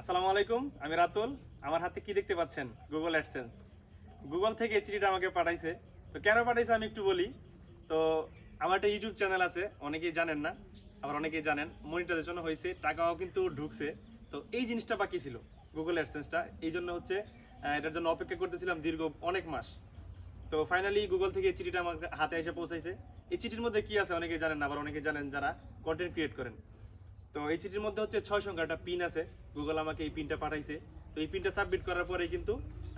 আসসালামু আলাইকুম, আমি রাতুল। আমার হাতে কি দেখতে পাচ্ছেন? Google AdSense. গুগল থেকে এই চিঠিটা আমাকে পাঠাইছে। তো কেন পাঠাইছে আমি একটু বলি। তো আমার একটা ইউটিউব চ্যানেল আছে, অনেকেই জানেন না, আবার অনেকেই জানেন। মনিটাইজেশন হয়েছে, টাকাও কিন্তু ঢুকছে। তো এই জিনিসটা বাকি ছিল, গুগল অ্যাডসেন্সটা। এই জন্য হচ্ছে এটার জন্য অপেক্ষা করতেছিলাম দীর্ঘ অনেক মাস। তো ফাইনালি গুগল থেকে এই চিঠিটা আমার হাতে এসে পৌঁছাইছে। এই চিঠির মধ্যে কি আছে অনেকেই জানেন না, আবার অনেকেই জানেন যারা কন্টেন্ট ক্রিয়েট করেন। তো এই চিঠির মধ্যে হচ্ছে 6 সংখ্যার একটা পিন আছে। গুগল আমাকে এই পিনটা পাঠাইছে। তো এই পিনটা সাবমিট করার পরে কিন্তু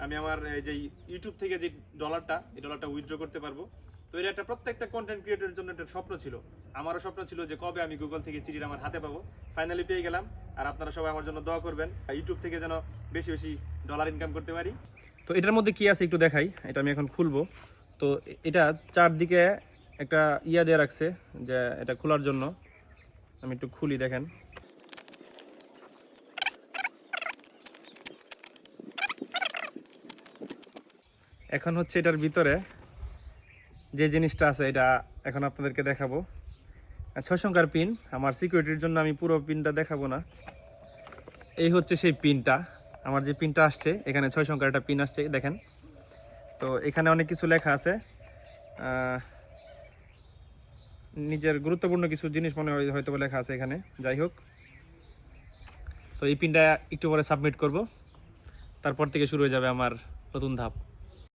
আমি আমার যে ইউটিউব থেকে যে ডলারটা উইথড্র করতে পারবো। তো এটা একটা প্রত্যেকটা কন্টেন্ট ক্রিয়েটরের জন্য একটা স্বপ্ন ছিল। আমারও স্বপ্ন ছিল যে কবে আমি গুগল থেকে চিঠিটা আমার হাতে পাবো। ফাইনালি পেয়ে গেলাম। আর আপনারা সবাই আমার জন্য দোয়া করবেন, ইউটিউব থেকে যেন বেশি বেশি ডলার ইনকাম করতে পারি। তো এটার মধ্যে কি আছে একটু দেখাই। এটা আমি এখন খুলবো। তো এটা চারদিকে একটা ইয়া দিয়ে রাখছে যে এটা খোলার জন্য। আমি একটু খুলি, দেখেন। এখন হচ্ছে এটার ভিতরে যে জিনিসটা আছে এটা এখন আপনাদেরকে দেখাবো। 6 সংখ্যার পিন। আমার সিকিউরিটির জন্য আমি পুরো পিনটা দেখাবো না। এই হচ্ছে সেই পিনটা। আমার যে পিনটা আসছে, এখানে 6 সংখ্যার একটা পিন আসছে, দেখেন। তো এখানে অনেক কিছু লেখা আছে, নিজের গুরুত্বপূর্ণ কিছু জিনিস মনে হয় হয়তো লেখা আছে এখানে। যাই হোক, তো এই পিনটা একটু পরে সাবমিট করব। তারপর থেকে শুরু হয়ে যাবে আমার নতুন ধাপ।